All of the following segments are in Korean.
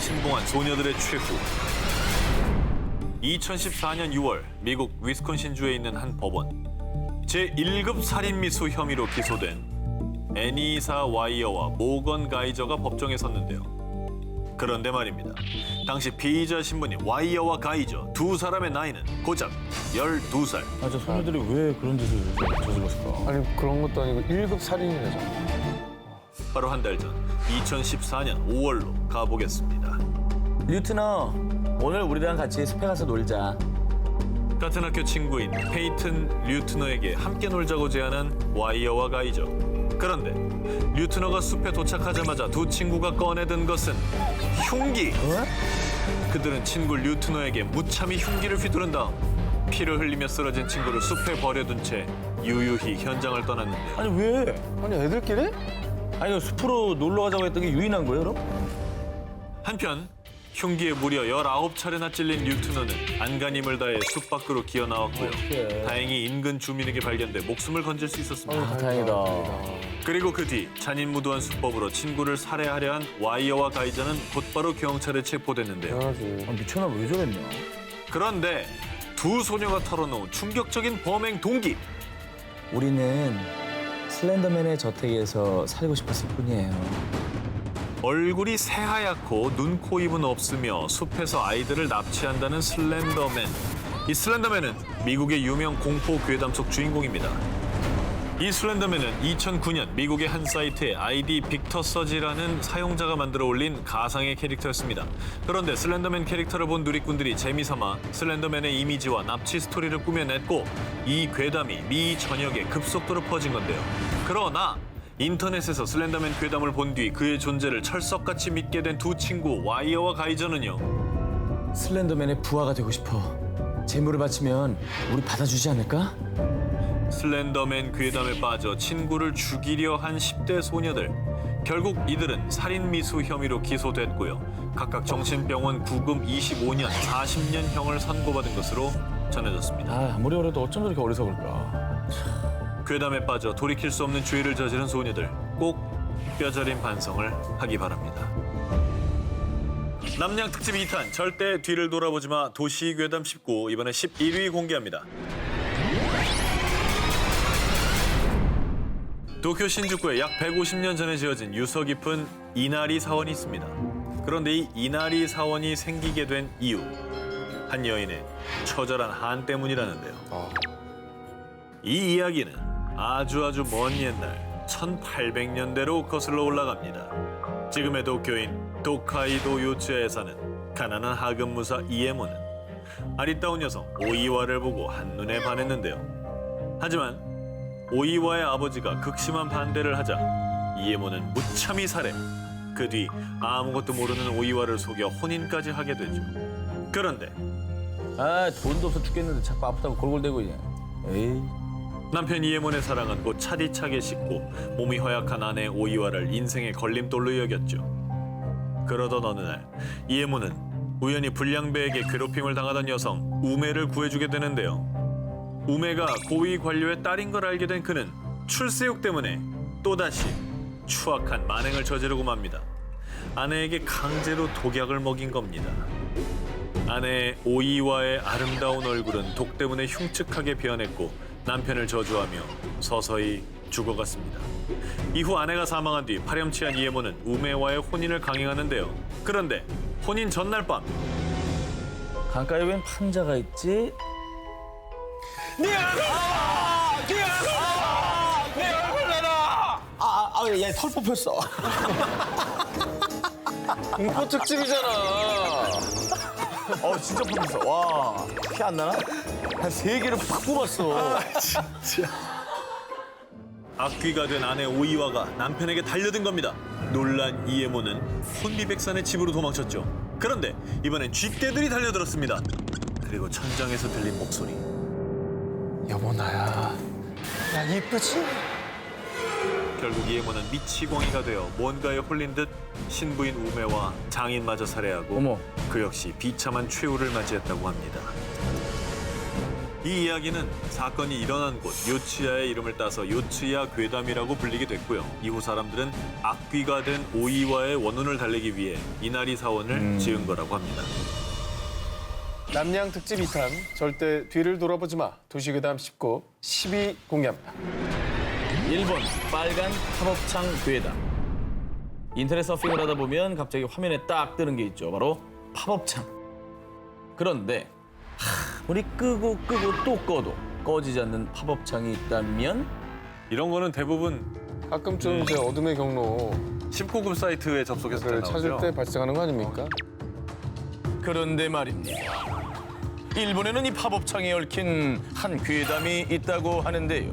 신봉한 소녀들의 최후. 2014년 6월 미국 위스콘신주에 있는 한 법원. 제1급 살인미수 혐의로 기소된 애니사 와이어와 모건 가이저가 법정에 섰는데요. 그런데 말입니다. 당시 피의자 신분인 와이어와 가이저 두 사람의 나이는 고작 12살. 아, 저 소녀들이 왜 그런 짓을 저질렀을까? 아니 그런 것도 아니고 1급 살인이래죠. 바로 한 달 전 2014년 5월로 가보겠습니다. 류트너, 오늘 우리랑 같이 숲에 가서 놀자. 같은 학교 친구인 페이튼 류트너에게 함께 놀자고 제안한 와이어와 가이저. 그런데 류트너가 숲에 도착하자마자 두 친구가 꺼내든 것은 흉기. 그들은 친구 류트너에게 무참히 흉기를 휘두른 다음 피를 흘리며 쓰러진 친구를 숲에 버려둔 채 유유히 현장을 떠났는데요. 아니 왜? 아니 애들끼리? 아니 숲으로 놀러 가자고 했던 게 유인한 거예요, 그럼? 한편 흉기에 무려 19차례나 찔린 류트너는 안간힘을 다해 숲 밖으로 기어 나왔고요. 다행히 인근 주민에게 발견돼 목숨을 건질 수 있었습니다. 아, 다행이다. 그리고 그 뒤 잔인무도한 수법으로 친구를 살해하려 한 와이어와 가이저는 곧바로 경찰에 체포됐는데요. 당연하지. 아, 미쳤나 왜 저랬냐? 그런데 두 소녀가 털어놓은 충격적인 범행 동기. 우리는 슬렌더맨의 저택에서 살고 싶었을 뿐이에요. 얼굴이 새하얗고 눈, 코, 입은 없으며 숲에서 아이들을 납치한다는 슬렌더맨. 이 슬렌더맨은 미국의 유명 공포 괴담 속 주인공입니다. 이 슬렌더맨은 2009년 미국의 한 사이트에 아이디 빅터 서지라는 사용자가 만들어 올린 가상의 캐릭터였습니다. 그런데 슬렌더맨 캐릭터를 본 누리꾼들이 재미삼아 슬렌더맨의 이미지와 납치 스토리를 꾸며냈고 이 괴담이 미 전역에 급속도로 퍼진 건데요. 그러나 인터넷에서 슬렌더맨 괴담을 본 뒤 그의 존재를 철석같이 믿게 된 두 친구 와이어와 가이저는요. 슬렌더맨의 부하가 되고 싶어. 재물을 바치면 우리 받아주지 않을까? 슬렌더맨 괴담에 빠져 친구를 죽이려 한 10대 소녀들. 결국 이들은 살인미수 혐의로 기소됐고요. 각각 정신병원 구금 25년, 40년형을 선고받은 것으로 전해졌습니다. 아, 아무리 어려도 어쩜 저렇게 어리석을까? 괴담에 빠져 돌이킬 수 없는 죄를 저지른 소녀들. 꼭 뼈저린 반성을 하기 바랍니다. 남양 특집 2탄 절대 뒤를 돌아보지 마 도시괴담 19 이번에 11위 공개합니다. 도쿄 신주쿠에 약 150년 전에 지어진 유서 깊은 이나리 사원이 있습니다. 그런데 이 이나리 사원이 생기게 된 이유, 한 여인의 처절한 한 때문이라는데요. 이 이야기는 아주 먼 옛날 1800년대로 거슬러 올라갑니다. 지금의 도쿄인 도카이도 요츠야에 사는 가난한 하급무사 이에모는 아리따운 여성 오이와를 보고 한눈에 반했는데요. 하지만 오이와의 아버지가 극심한 반대를 하자 이에모는 무참히 살해. 그 뒤 아무것도 모르는 오이와를 속여 혼인까지 하게 되죠. 그런데 아, 돈도 없어 죽겠는데 자꾸 아프다고 골골대고 그냥. 에이. 남편 이에몬의 사랑은 곧 차디차게 식고 몸이 허약한 아내 오이와를 인생의 걸림돌로 여겼죠. 그러던 어느 날 이에몬은 우연히 불량배에게 괴롭힘을 당하던 여성 우메를 구해주게 되는데요. 우메가 고위 관료의 딸인 걸 알게 된 그는 출세욕 때문에 또다시 추악한 만행을 저지르고 맙니다. 아내에게 강제로 독약을 먹인 겁니다. 아내 오이와의 아름다운 얼굴은 독 때문에 흉측하게 변했고 남편을 저주하며 서서히 죽어갔습니다. 이후 아내가 사망한 뒤 파렴치한 이에모는 우메와의 혼인을 강행하는데요. 그런데 혼인 전날 밤 강가에 웬 판자가 있지? 얘털 뽑혔어. 공포 특집이잖아. 진짜 뽑혔어. 와, 피 안 나나? 한 3개를 팍 뽑았어. 악귀가 된 아내 오이와가 남편에게 달려든 겁니다. 놀란 이에모는 혼비백산의 집으로 도망쳤죠. 그런데 이번엔 쥐떼들이 달려들었습니다. 그리고 천장에서 들린 목소리. 여보 나야. 야 이쁘지? 결국 이에모는 미치광이가 되어 뭔가에 홀린 듯 신부인 우메와 장인마저 살해하고 어머. 그 역시 비참한 최후를 맞이했다고 합니다. 이 이야기는 사건이 일어난 곳 요츠야의 이름을 따서 요츠야 괴담이라고 불리게 됐고요. 이후 사람들은 악귀가 된 오이와의 원혼을 달래기 위해 이나리 사원을 지은 거라고 합니다. 남양 특집 2탄 절대 뒤를 돌아보지 마. 도시괴담 19, 12 공개합니다. 일본 빨간 팝업창 괴담. 인터넷 서핑을 하다 보면 갑자기 화면에 딱 뜨는 게 있죠. 바로 팝업창. 그런데 아무리 끄고 또 꺼도 꺼지지 않는 팝업창이 있다면 이런 거는 대부분 가끔쯤 이제 어둠의 경로 19금 사이트에 접속해서 를 나오죠. 찾을 때 발생하는 거 아닙니까? 그런데 말입니다. 일본에는 이 팝업창에 얽힌 한 괴담이 있다고 하는데요.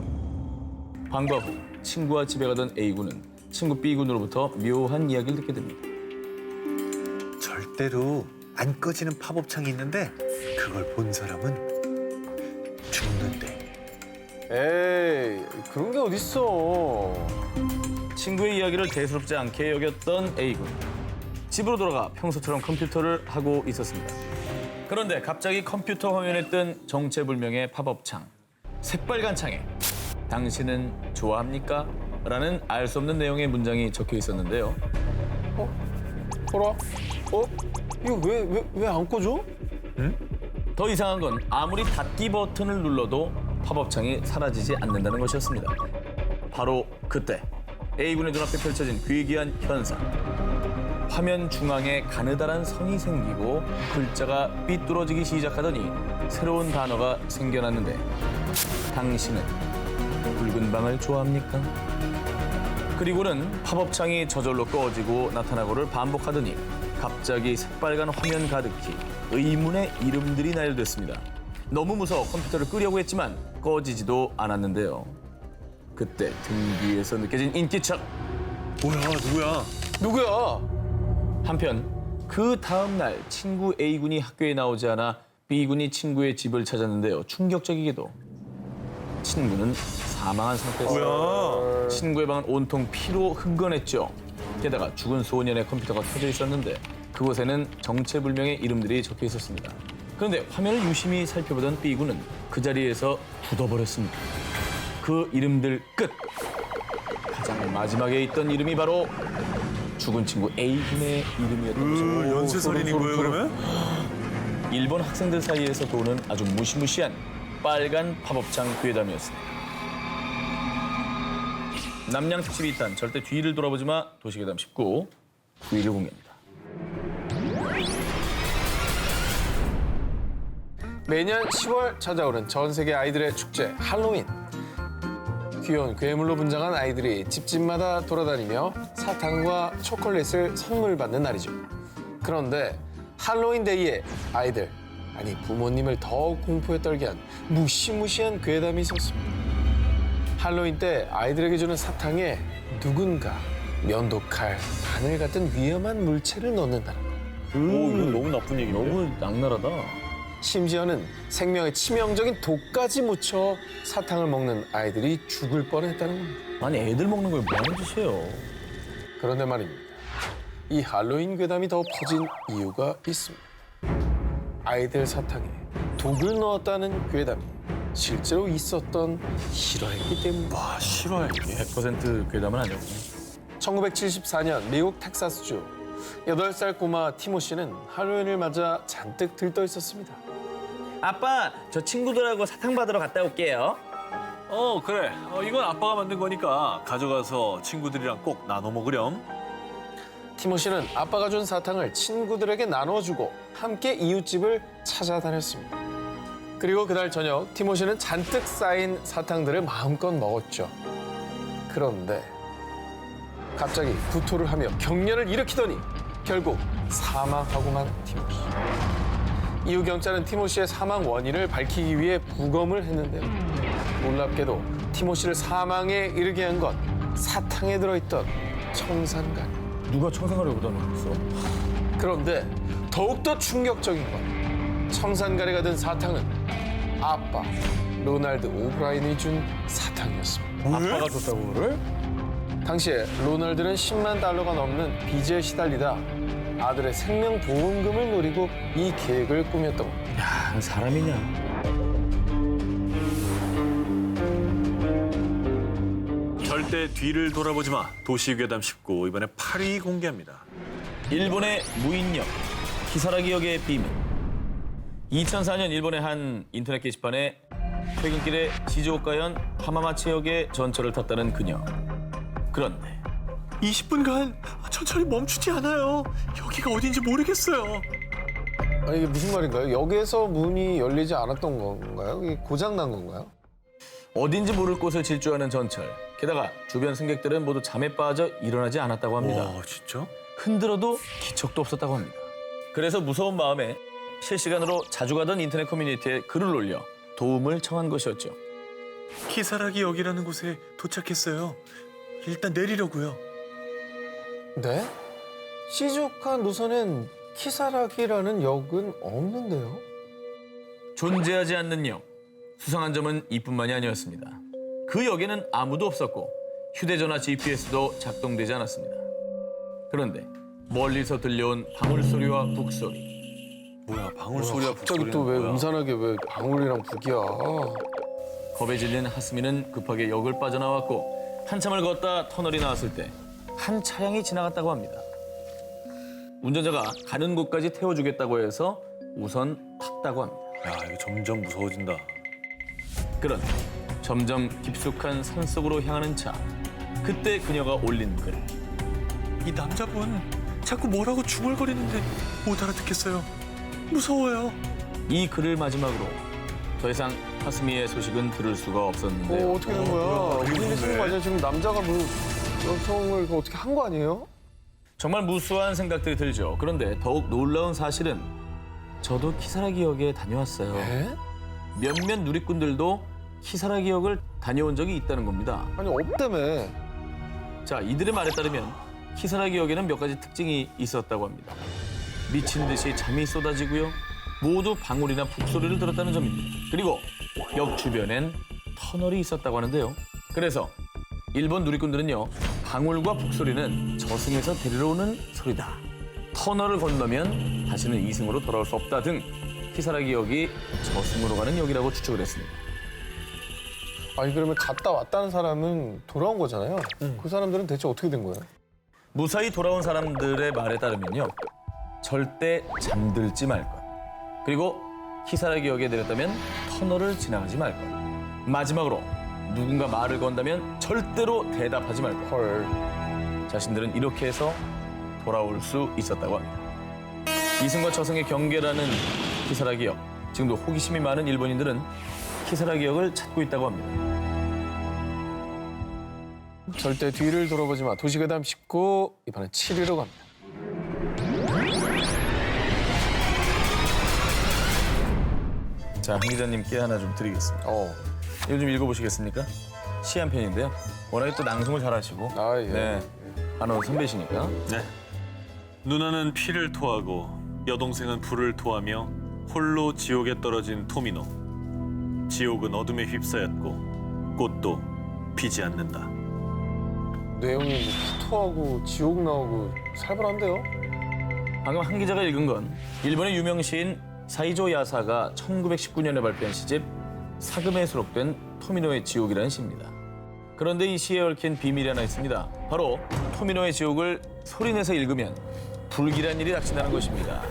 방과 후 친구와 집에 가던 A군은 친구 B군으로부터 묘한 이야기를 듣게 됩니다. 절대로 안 꺼지는 팝업창이 있는데 그걸 본 사람은 죽는데. 에이, 그런 게 어딨어. 친구의 이야기를 대수롭지 않게 여겼던 A군. 집으로 돌아가 평소처럼 컴퓨터를 하고 있었습니다. 그런데 갑자기 컴퓨터 화면에 뜬 정체불명의 팝업창. 새빨간 창에 당신은 좋아합니까? 라는 알 수 없는 내용의 문장이 적혀 있었는데요. 보라? 이거 왜 안 꺼져? 더 이상한 건 아무리 닫기 버튼을 눌러도 팝업창이 사라지지 않는다는 것이었습니다. 바로 그때 A군의 눈앞에 펼쳐진 괴기한 현상. 화면 중앙에 가느다란 선이 생기고 글자가 삐뚤어지기 시작하더니 새로운 단어가 생겨났는데 당신은 붉은 방을 좋아합니까? 그리고는 팝업창이 저절로 꺼지고 나타나고를 반복하더니 갑자기 새빨간 화면 가득히 의문의 이름들이 나열됐습니다. 너무 무서워 컴퓨터를 끄려고 했지만 꺼지지도 않았는데요. 그때 등 뒤에서 느껴진 인기척. 뭐야 누구야? 누구야? 한편 그 다음 날 친구 A군이 학교에 나오지 않아 B군이 친구의 집을 찾았는데요. 충격적이게도 친구는 사망한 상태였어요. 친구의 방은 온통 피로 흥건했죠. 게다가 죽은 소년의 컴퓨터가 켜져 있었는데 그곳에는 정체불명의 이름들이 적혀 있었습니다. 그런데 화면을 유심히 살펴보던 B군은 그 자리에서 굳어버렸습니다. 그 이름들 끝! 가장 마지막에 있던 이름이 바로 죽은 친구 A군의 이름이었던 거죠. 연쇄살인인 거예요 그러면? 일본 학생들 사이에서 도는 아주 무시무시한 빨간 팝업창 괴담이었습니다. 남양 특집 2탄 절대 뒤를 돌아보지 마 도시괴담 19 9위를 공개합니다. 매년 10월 찾아오는 전 세계 아이들의 축제 할로윈. 귀여운 괴물로 분장한 아이들이 집집마다 돌아다니며 사탕과 초콜릿을 선물 받는 날이죠. 그런데 할로윈 데이에 아이들, 아니 부모님을 더욱 공포에 떨게 한 무시무시한 괴담이 있었습니다. 할로윈 때 아이들에게 주는 사탕에 누군가 면도칼, 바늘 같은 위험한 물체를 넣는다는 것. 오, 이건 너무 나쁜 얘기인데? 너무 악랄하다. 심지어는 생명에 치명적인 독까지 묻혀 사탕을 먹는 아이들이 죽을 뻔했다는 겁니다. 아니 애들 먹는 걸 뭐 하는 짓이에요? 그런데 말입니다. 이 할로윈 괴담이 더 퍼진 이유가 있습니다. 아이들 사탕에 독을 넣었다는 괴담이 실제로 있었던 실화이기 때문입니다. 와 실화야 이게. 100% 괴담은 아니었고. 1974년 미국 텍사스주 8살 꼬마 티모시는 할로윈을 맞아 잔뜩 들떠 있었습니다. 아빠, 저 친구들하고 사탕 받으러 갔다 올게요. 그래. 이건 아빠가 만든 거니까 가져가서 친구들이랑 꼭 나눠 먹으렴. 티모시는 아빠가 준 사탕을 친구들에게 나눠주고 함께 이웃집을 찾아다녔습니다. 그리고 그날 저녁 티모시는 잔뜩 쌓인 사탕들을 마음껏 먹었죠. 그런데 갑자기 구토를 하며 경련을 일으키더니 결국 사망하고만 티모시. 이후 경찰은 티모시의 사망 원인을 밝히기 위해 부검을 했는데요. 놀랍게도 티모시를 사망에 이르게 한 건 사탕에 들어있던 청산가리. 누가 청산가리 여기다 넣었어? 그런데 더욱더 충격적인 건 청산가리가 든 사탕은 아빠 로날드 오브라인이 준 사탕이었습니다. 아빠가 줬다고 그거를? 당시에 로널드는 10만 달러가 넘는 빚에 시달리다 아들의 생명보험금을 노리고 이 계획을 꾸몄던 겁니다. 야, 사람이냐? 절대 뒤를 돌아보지 마. 도시괴담 19 이번에 8위 공개합니다. 일본의 무인역, 키사라기 역의 비밀. 2004년 일본의 한 인터넷 게시판에 퇴근길에 시즈오카현 하마마치역의 전철을 탔다는 그녀. 그런데 20분간 천천히 멈추지 않아요. 여기가 어딘지 모르겠어요. 아니 이게 무슨 말인가요? 역에서 문이 열리지 않았던 건가요? 이게 고장 난 건가요? 어딘지 모를 곳을 질주하는 전철. 게다가 주변 승객들은 모두 잠에 빠져 일어나지 않았다고 합니다. 와, 진짜? 흔들어도 기척도 없었다고 합니다. 그래서 무서운 마음에 실시간으로 자주 가던 인터넷 커뮤니티에 글을 올려 도움을 청한 것이었죠. 키사라기 역이라는 곳에 도착했어요. 일단 내리려고요. 네? 시즈오카 노선엔 키사라기라는 역은 없는데요? 존재하지 않는 역. 수상한 점은 이뿐만이 아니었습니다. 그 역에는 아무도 없었고 휴대전화 GPS도 작동되지 않았습니다. 그런데 멀리서 들려온 방울 소리와 북 소리. 뭐야, 방울 소리와 갑자기 또 왜 음산하게 왜 방울이랑 북이야? 겁에 질린 하스미는 급하게 역을 빠져나왔고 한참을 걷다 터널이 나왔을 때 한 차량이 지나갔다고 합니다. 운전자가 가는 곳까지 태워주겠다고 해서 우선 탔다고 합니다. 야, 이거 점점 무서워진다. 그런데 점점 깊숙한 산속으로 향하는 차. 그때 그녀가 올린 글. 이 남자분 자꾸 뭐라고 중얼거리는데 못 알아듣겠어요. 무서워요. 이 글을 마지막으로 더 이상 하스미의 소식은 들을 수가 없었는데요. 어떻게 된 거야? 무슨 일 있는 거 아니야? 지금 남자가 뭐 여성을 이거 어떻게 한 거 아니에요? 정말 무수한 생각들이 들죠. 그런데 더욱 놀라운 사실은 저도 키사라기 역에 다녀왔어요. 에? 몇몇 누리꾼들도 키사라기 역을 다녀온 적이 있다는 겁니다. 아니 없다며. 자, 이들의 말에 따르면 키사라기 역에는 몇 가지 특징이 있었다고 합니다. 미친 듯이 잠이 쏟아지고요. 모두 방울이나 북소리를 들었다는 점입니다. 그리고 역 주변엔 터널이 있었다고 하는데요. 그래서 일본 누리꾼들은요. 방울과 북소리는 저승에서 데리러 오는 소리다. 터널을 건너면 다시는 이승으로 돌아올 수 없다 등 키사라기 역이 저승으로 가는 역이라고 추측을 했습니다. 아니 그러면 갔다 왔다는 사람은 돌아온 거잖아요. 그 사람들은 대체 어떻게 된 거예요? 무사히 돌아온 사람들의 말에 따르면요. 절대 잠들지 말 것. 그리고 키사라기 역에 내렸다면 터널을 지나가지 말 것. 마지막으로 누군가 말을 건다면 절대로 대답하지 말 것. 헐. 자신들은 이렇게 해서 돌아올 수 있었다고 합니다. 이승과 저승의 경계라는 키사라기 역. 지금도 호기심이 많은 일본인들은 키사라기 역을 찾고 있다고 합니다. 절대 뒤를 돌아보지 마. 도시괴담 19 이번엔 7위로 갑니다. 자, 한 기자님께 하나 좀 드리겠습니다. 이거 좀 읽어보시겠습니까? 시 한 편인데요. 워낙에 또 낭송을 잘하시고 아 예. 네, 아나운서 선배시니까. 네. 누나는 피를 토하고 여동생은 불을 토하며 홀로 지옥에 떨어진 토미노. 지옥은 어둠에 휩싸였고 꽃도 피지 않는다. 내용이 뭐 후토하고 지옥 나오고 살벌한데요? 방금 한 기자가 읽은 건 일본의 유명 시인 사이조 야사가 1919년에 발표한 시집 사금에 수록된 토미노의 지옥이라는 시입니다. 그런데 이 시에 얽힌 비밀이 하나 있습니다. 바로 토미노의 지옥을 소리내서 읽으면 불길한 일이 닥친다는 것입니다.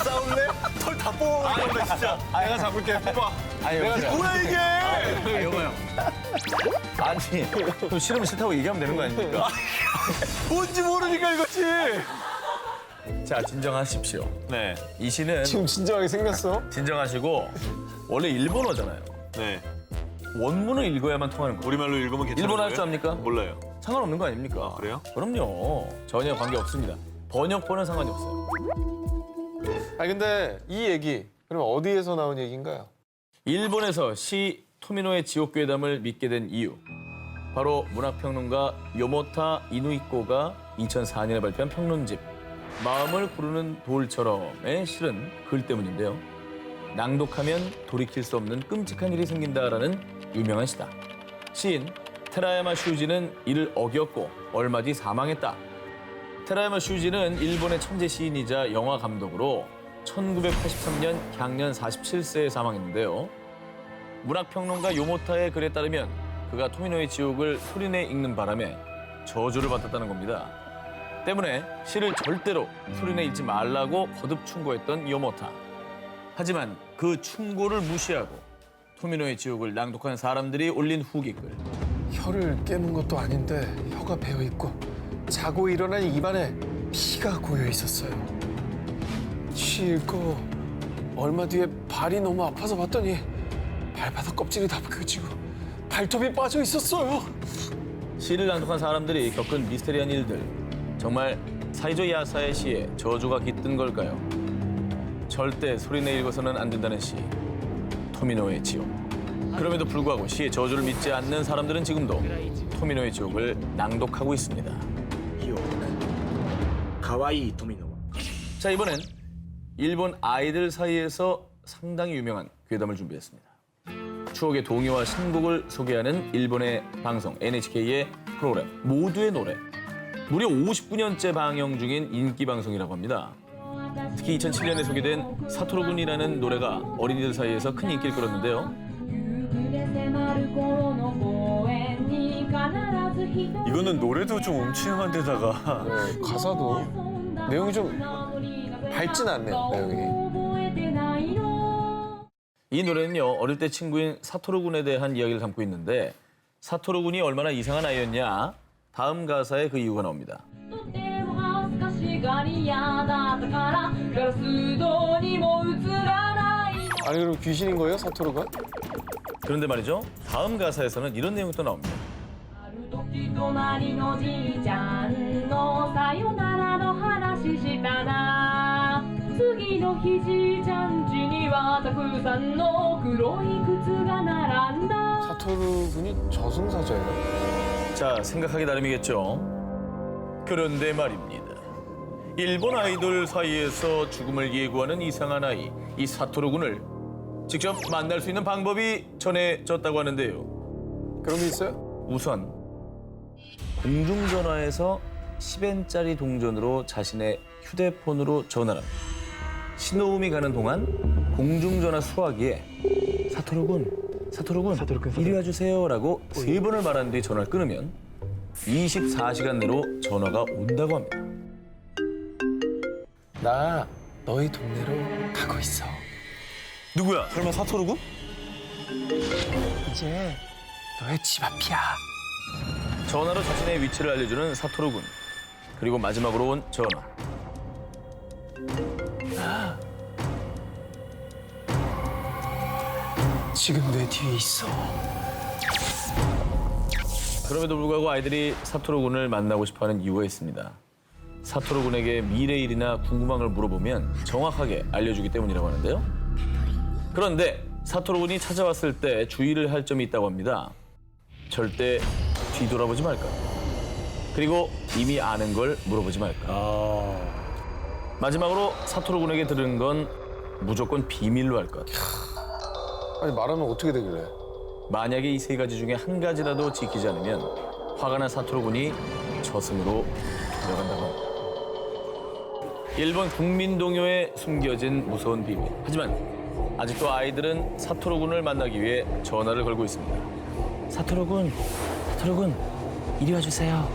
싸울래? 털 다 뽑아버린다 진짜. 내가 잡을게. 뽑아. 내가 뭐야 이게? 여보요. 아니, 그럼 싫으면 싫다고 얘기하면 되는 거 아닙니까? 뭔지 모르니까 이거지. 자, 진정하십시오. 네, 이 시는 지금 진정하게 생겼어? 진정하시고 원래 일본어잖아요. 네. 원문을 읽어야만 통하는 거예요. 우리말로 읽으면 괜찮은 일본어 할 거예요? 줄 압니까? 몰라요. 상관없는 거 아닙니까? 그래요? 그럼요. 전혀 관계 없습니다. 번역본은 상관이 없어요. 아니 근데 이 얘기 그러면 어디에서 나온 얘기인가요? 일본에서 시 토미노의 지옥괴담을 믿게 된 이유. 바로 문학평론가 요모타 이누이코가 2004년에 발표한 평론집 마음을 구르는 돌처럼의 실은 글 때문인데요. 낭독하면 돌이킬 수 없는 끔찍한 일이 생긴다라는 유명한 시다. 시인 테라야마 슈지는 이를 어겼고 얼마 뒤 사망했다. 테라야마 슈지는 일본의 천재 시인이자 영화 감독으로 1983년 향년 47세에 사망했는데요. 문학평론가 요모타의 글에 따르면 그가 토미노의 지옥을 소리내 읽는 바람에 저주를 받았다는 겁니다. 때문에 시를 절대로 소리내 읽지 말라고 거듭 충고했던 요모타. 하지만 그 충고를 무시하고 토미노의 지옥을 낭독한 사람들이 올린 후기글. 혀를 깨문 것도 아닌데 혀가 베어 있고 자고 일어난 입안에 피가 고여 있었어요. 시 읽고 얼마 뒤에 발이 너무 아파서 봤더니 발바닥 껍질이 다 벗겨지고 발톱이 빠져 있었어요. 시를 낭독한 사람들이 겪은 미스테리한 일들. 정말 사이조 야사의 시에 저주가 깃든 걸까요? 절대 소리내 읽어서는 안 된다는 시, 토미노의 지옥. 그럼에도 불구하고 시의 저주를 믿지 않는 사람들은 지금도 토미노의 지옥을 낭독하고 있습니다. 가와이 토미노. 자, 이번엔 일본 아이들 사이에서 상당히 유명한 괴담을 준비했습니다. 추억의 동요와 신곡을 소개하는 일본의 방송 NHK의 프로그램 모두의 노래. 무려 59년째 방영 중인 인기 방송이라고 합니다. 특히 2007년에 소개된 사토루 군이라는 노래가 어린이들 사이에서 큰 인기를 끌었는데요. 이거는 노래도 좀 음침한 데다가 네, 가사도 내용이 좀 밝진 않네요, 내용이. 이 노래는요, 어릴 때 친구인 사토루 군에 대한 이야기를 담고 있는데 사토루 군이 얼마나 이상한 아이였냐, 다음 가사에 그 이유가 나옵니다. 아니 그럼 귀신인 거예요, 사토루가? 그런데 말이죠, 다음 가사에서는 이런 내용이 또 나옵니다. 사토루 군이 저승사자예요? 자, 생각하기 나름이겠죠. 그런데 말입니다. 일본 아이돌 사이에서 죽음을 예고하는 이상한 아이, 이 사토루 군을 직접 만날 수 있는 방법이 전해졌다고 하는데요. 그런 게 있어요? 우선 공중전화에서 10엔짜리 동전으로 자신의 휴대폰으로 전화를 합니다. 신호음이 가는 동안 공중전화 수화기에 사토루 군, 이리 와주세요라고 3번을 말한 뒤 전화를 끊으면 24시간 내로 전화가 온다고 합니다. 나 너희 동네로 가고 있어. 누구야? 설마 사토루군? 이제 너의 집 앞이야. 전화로 자신의 위치를 알려주는 사토루 군. 그리고 마지막으로 온 전화. 지금 내 뒤에 있어. 그럼에도 불구하고 아이들이 사토루 군을 만나고 싶어하는 이유가 있습니다. 사토루 군에게 미래 일이나 궁금한 걸 물어보면 정확하게 알려주기 때문이라고 하는데요. 그런데 사토루 군이 찾아왔을 때 주의를 할 점이 있다고 합니다. 절대 뒤돌아보지 말까. 그리고 이미 아는 걸 물어보지 말까. 마지막으로 사토루 군에게 들은 건 무조건 비밀로 할 것. 아니 말하면 어떻게 되길래? 만약에 이 3가지 중에 한 가지라도 지키지 않으면 화가 난 사토루 군이 저승으로 들어간다고 합니다. 일본 국민 동요에 숨겨진 무서운 비밀. 하지만 아직도 아이들은 사토루 군을 만나기 위해 전화를 걸고 있습니다. 사토루 군, 이리 와주세요.